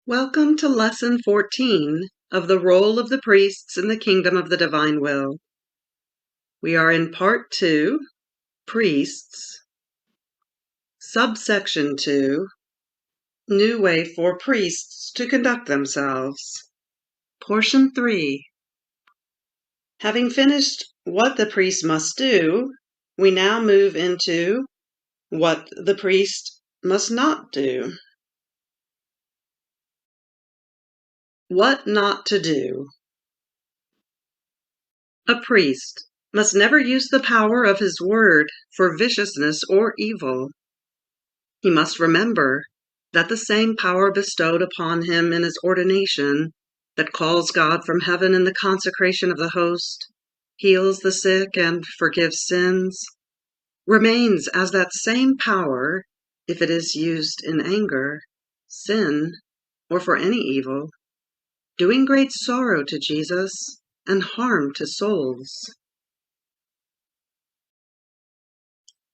Welcome to Lesson 14 of the Role of the Priests in the Kingdom of the Divine Will. We are in Part 2, Priests, Subsection 2, New Way for Priests to Conduct Themselves. Portion 3. Having finished what the priest must do, we now move into what the priest must not do. What not to do. A priest must never use the power of his word for viciousness or evil. He must remember that the same power bestowed upon him in his ordination, that calls God from heaven in the consecration of the host, heals the sick, and forgives sins, remains as that same power if it is used in anger, sin, or for any evil, doing great sorrow to Jesus and harm to souls.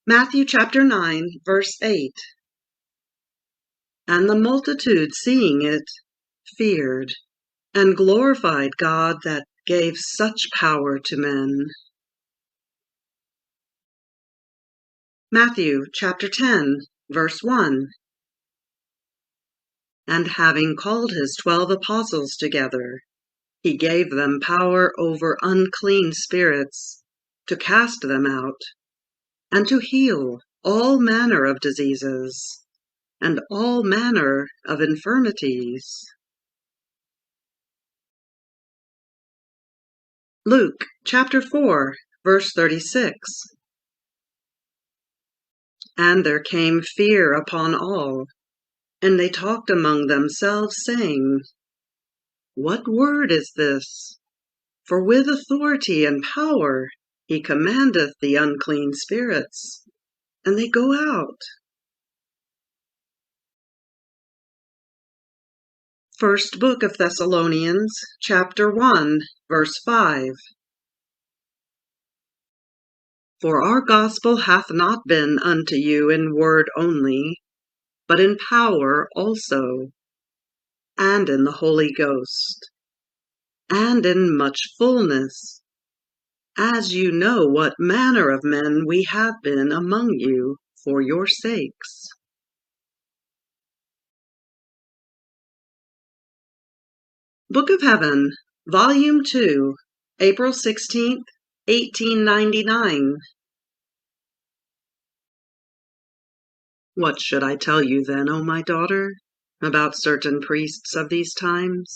Matthew chapter 9, verse 8. And the multitude, seeing it, feared, and glorified God that gave such power to men. Matthew chapter 10, verse 1. And having called his 12 apostles together, he gave them power over unclean spirits, to cast them out, and to heal all manner of diseases, and all manner of infirmities. Luke chapter 4, verse 36. And there came fear upon all, and they talked among themselves, saying, What word is this? For with authority and power he commandeth the unclean spirits, and they go out. First Book of Thessalonians, chapter 1, verse 5. For our gospel hath not been unto you in word only, but in power also, and in the Holy Ghost, and in much fullness, as you know what manner of men we have been among you for your sakes. Book of Heaven, Volume 2, April 16th, 1899. What should I tell you then, O my daughter, about certain priests of these times?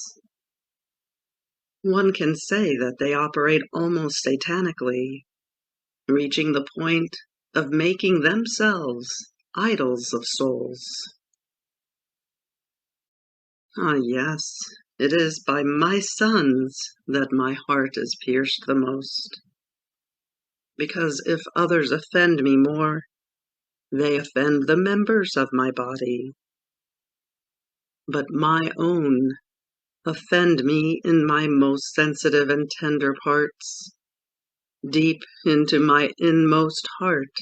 One can say that they operate almost satanically, reaching the point of making themselves idols of souls. Ah, yes, it is by my sons that my heart is pierced the most, because if others offend me more, they offend the members of my body. But my own offend me in my most sensitive and tender parts, deep into my inmost heart.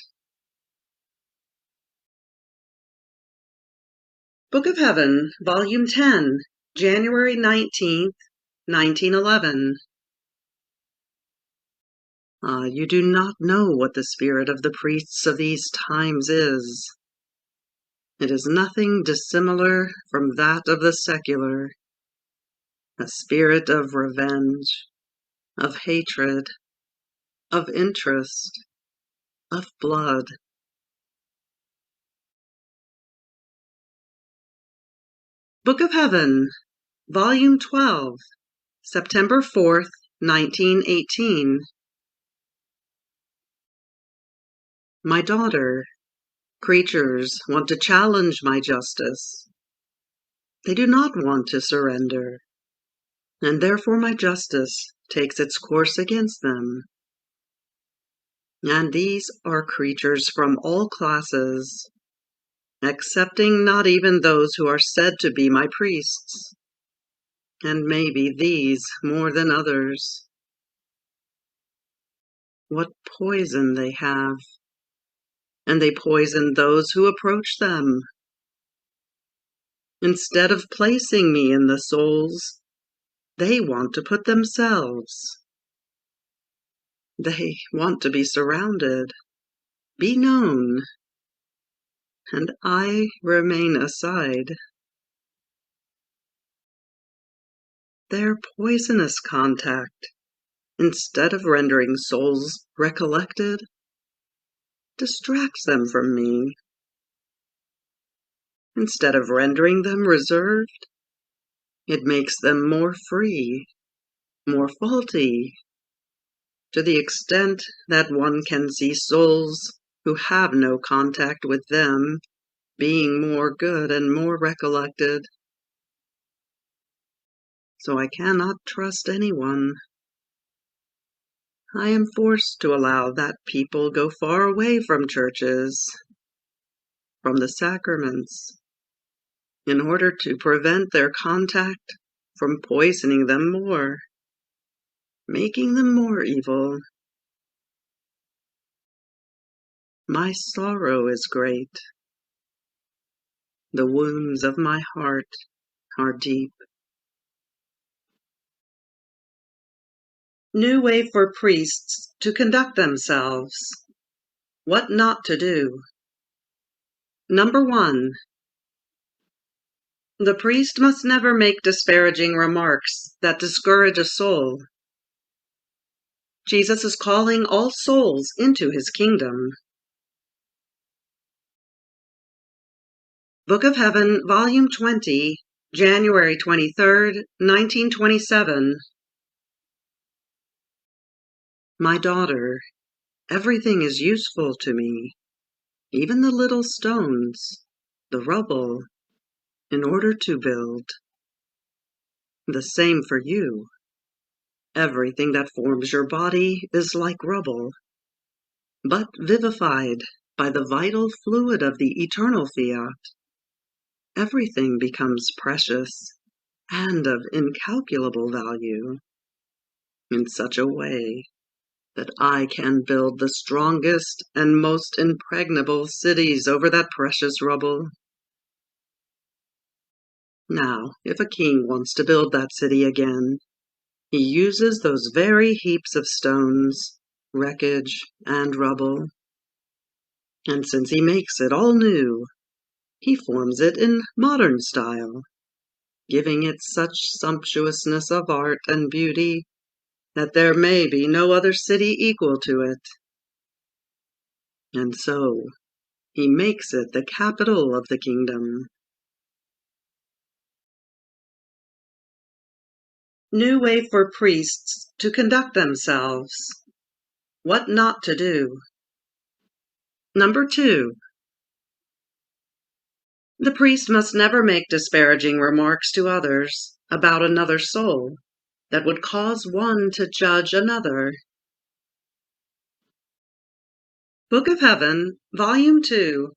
Book of Heaven, Volume 10, January 19th, 1911. Ah, you do not know what the spirit of the priests of these times is. It is nothing dissimilar from that of the secular, a spirit of revenge, of hatred, of interest, of blood. Book of Heaven, Volume 12, September 4th, 1918. My daughter, creatures want to challenge my justice. They do not want to surrender, and therefore my justice takes its course against them. And these are creatures from all classes, excepting not even those who are said to be my priests, and maybe these more than others. What poison they have, and they poison those who approach them. Instead of placing me in the souls, they want to put themselves. They want to be surrounded, be known, and I remain aside. Their poisonous contact, instead of rendering souls recollected, distracts them from me. Instead of rendering them reserved, it makes them more free, more faulty, to the extent that one can see souls who have no contact with them being more good and more recollected. So I cannot trust anyone. I am forced to allow that people go far away from churches, from the sacraments, in order to prevent their contact from poisoning them more, making them more evil. My sorrow is great. The wounds of my heart are deep. New way for priests to conduct themselves. What not to do. Number 1. The priest must never make disparaging remarks that discourage a soul. Jesus is calling all souls into his kingdom. Book of Heaven, Volume 20, January 23rd, 1927. My daughter, everything is useful to me, even the little stones, the rubble, in order to build. The same for you. Everything that forms your body is like rubble, but vivified by the vital fluid of the eternal Fiat. Everything becomes precious and of incalculable value, in such a way that I can build the strongest and most impregnable cities over that precious rubble. Now, if a king wants to build that city again, he uses those very heaps of stones, wreckage, and rubble. And since he makes it all new, he forms it in modern style, giving it such sumptuousness of art and beauty that there may be no other city equal to it. And so he makes it the capital of the kingdom. New way for priests to conduct themselves. What not to do. Number 2. The priest must never make disparaging remarks to others about another soul that would cause one to judge another. Book of Heaven, Volume 2,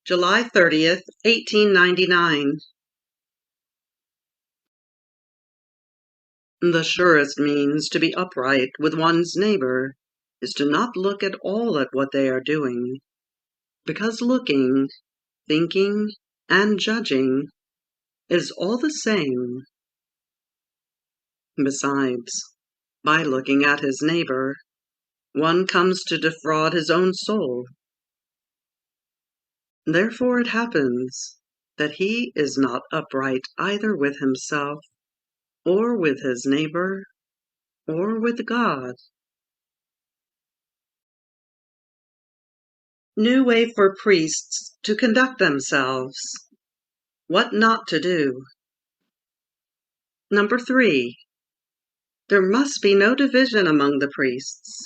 July 30th, 1899. The surest means to be upright with one's neighbor is to not look at all at what they are doing, because looking, thinking, and judging is all the same. Besides, by looking at his neighbor, one comes to defraud his own soul. Therefore it happens that he is not upright either with himself, or with his neighbor, or with God. New way for priests to conduct themselves. What not to do. Number 3. There must be no division among the priests.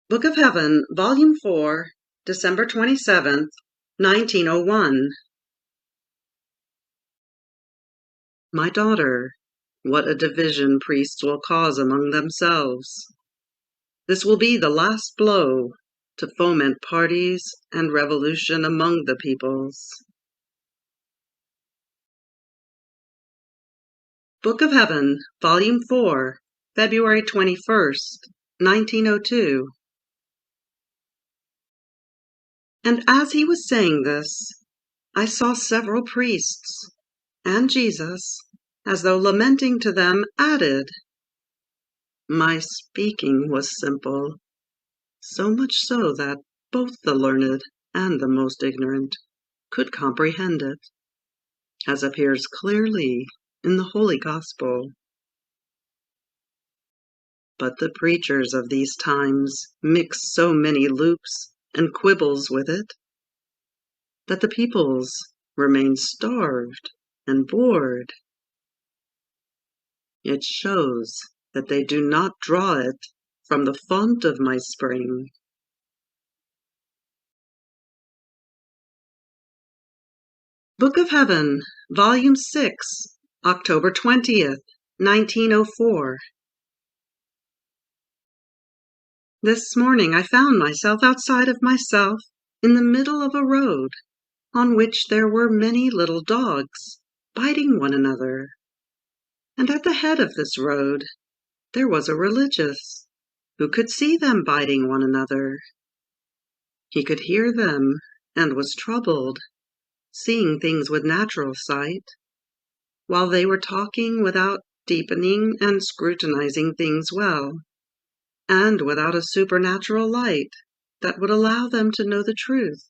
Book of Heaven, Volume 4, December 27th, 1901. My daughter, what a division priests will cause among themselves. This will be the last blow to foment parties and revolution among the peoples. Book of Heaven, Volume 4, February 21st, 1902. And as he was saying this, I saw several priests, and Jesus, as though lamenting to them, added, "My speaking was simple, so much so that both the learned and the most ignorant could comprehend it, as appears clearly in the Holy Gospel. But the preachers of these times mix so many loops and quibbles with it, that the peoples remain starved and bored. It shows that they do not draw it from the font of my spring." Book of Heaven, Volume 6, October 20th, 1904. This morning I found myself outside of myself, in the middle of a road, on which there were many little dogs, biting one another. And at the head of this road there was a religious, who could see them biting one another. He could hear them, and was troubled, seeing things with natural sight, while they were talking without deepening and scrutinizing things well, and without a supernatural light that would allow them to know the truth.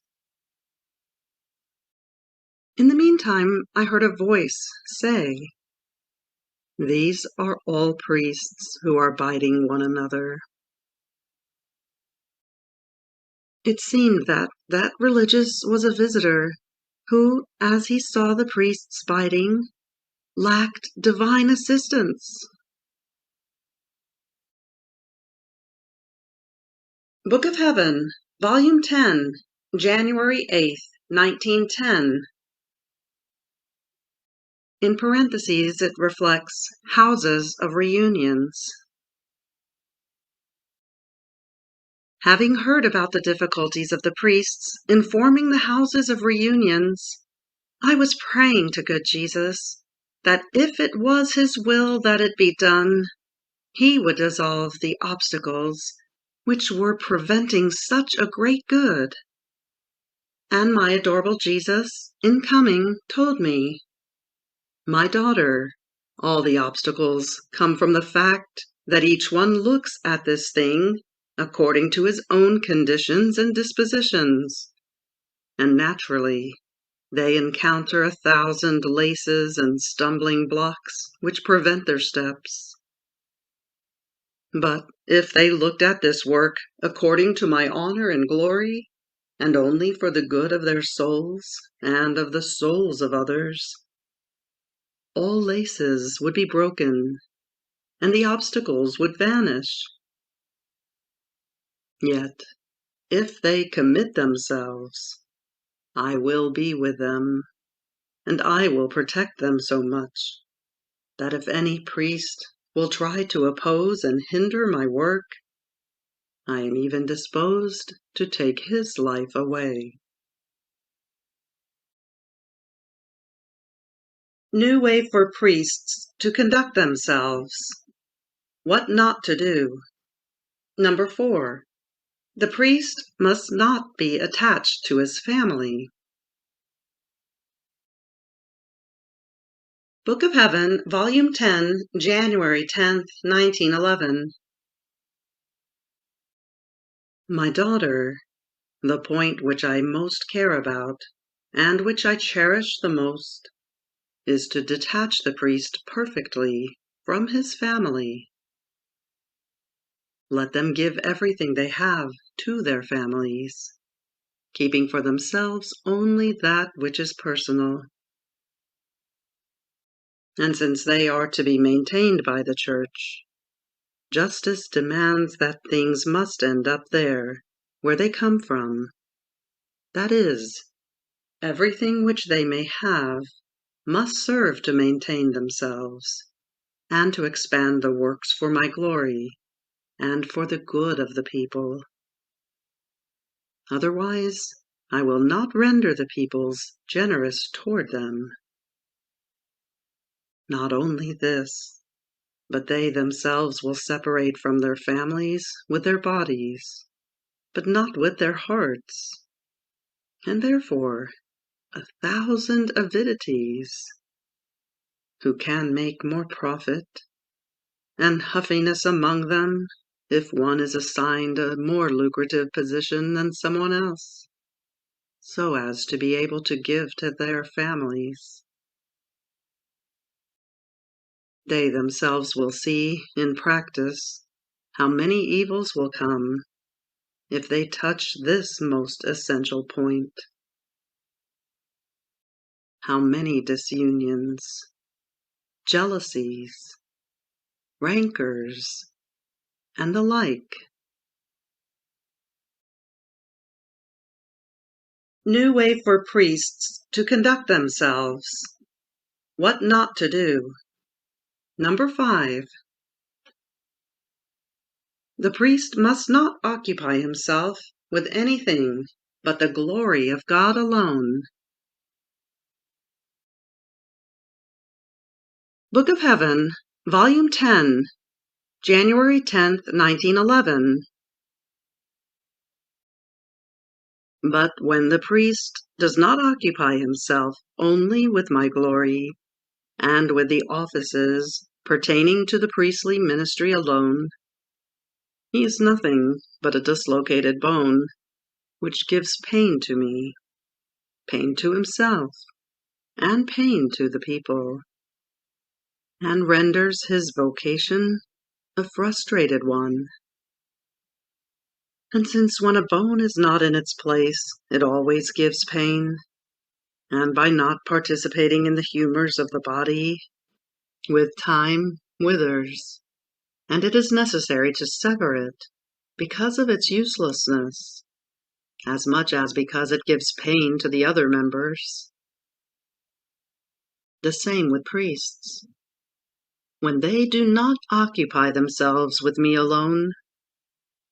In the meantime I heard a voice say, "These are all priests who are biting one another." It seemed that that religious was a visitor who, as he saw the priests biting, lacked divine assistance. Book of Heaven, Volume 10, January 8th, 1910. In parentheses it reflects houses of reunions. Having heard about the difficulties of the priests in forming the houses of reunions, I was praying to good Jesus that if it was his will that it be done, he would dissolve the obstacles which were preventing such a great good. And my adorable Jesus, in coming, told me, "My daughter, all the obstacles come from the fact that each one looks at this thing according to his own conditions and dispositions, and naturally they encounter 1,000 laces and stumbling blocks which prevent their steps. But if they looked at this work according to my honor and glory, and only for the good of their souls and of the souls of others, all laces would be broken, and the obstacles would vanish. Yet, if they commit themselves, I will be with them, and I will protect them so much that if any priest will try to oppose and hinder my work, I am even disposed to take his life away." New way for priests to conduct themselves. What not to do. Number 4. The priest must not be attached to his family. Book of Heaven, Volume 10, January 10th, 1911. My daughter, the point which I most care about, and which I cherish the most, is to detach the priest perfectly from his family. Let them give everything they have to their families, keeping for themselves only that which is personal. And since they are to be maintained by the Church, justice demands that things must end up there, where they come from. That is, everything which they may have must serve to maintain themselves, and to expand the works for my glory, and for the good of the people. Otherwise, I will not render the peoples generous toward them. Not only this, but they themselves will separate from their families with their bodies, but not with their hearts. And therefore, 1,000 avidities, who can make more profit, and huffiness among them, if one is assigned a more lucrative position than someone else, so as to be able to give to their families. They themselves will see, in practice, how many evils will come if they touch this most essential point. How many disunions, jealousies, rancors, and the like. New way for priests to conduct themselves. What not to do. Number 5. The priest must not occupy himself with anything but the glory of God alone. Book of Heaven, Volume 10, January 10th, 1911. But when the priest does not occupy himself only with my glory, and with the offices pertaining to the priestly ministry alone, he is nothing but a dislocated bone, which gives pain to me, pain to himself, and pain to the people, and renders his vocation a frustrated one. And since when a bone is not in its place, it always gives pain, and by not participating in the humors of the body, with time withers, and it is necessary to sever it because of its uselessness, as much as because it gives pain to the other members. The same with priests. When they do not occupy themselves with me alone,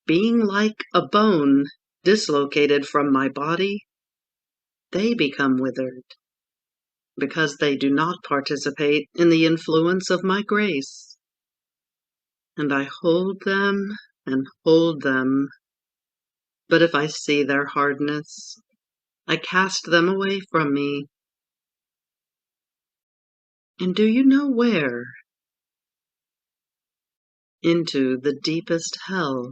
being like a bone dislocated from my body, they become withered, because they do not participate in the influence of my grace. And I hold them and hold them, but if I see their hardness, I cast them away from me. And do you know where? Into the deepest hell.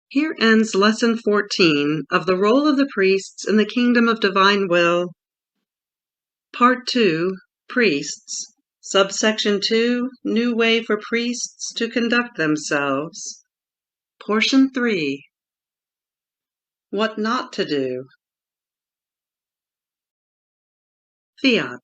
Here ends Lesson 14 of the Role of the Priests in the Kingdom of Divine Will. Part 2, Priests. Subsection 2, New Way for Priests to Conduct Themselves. Portion 3, What Not to Do. Fiat.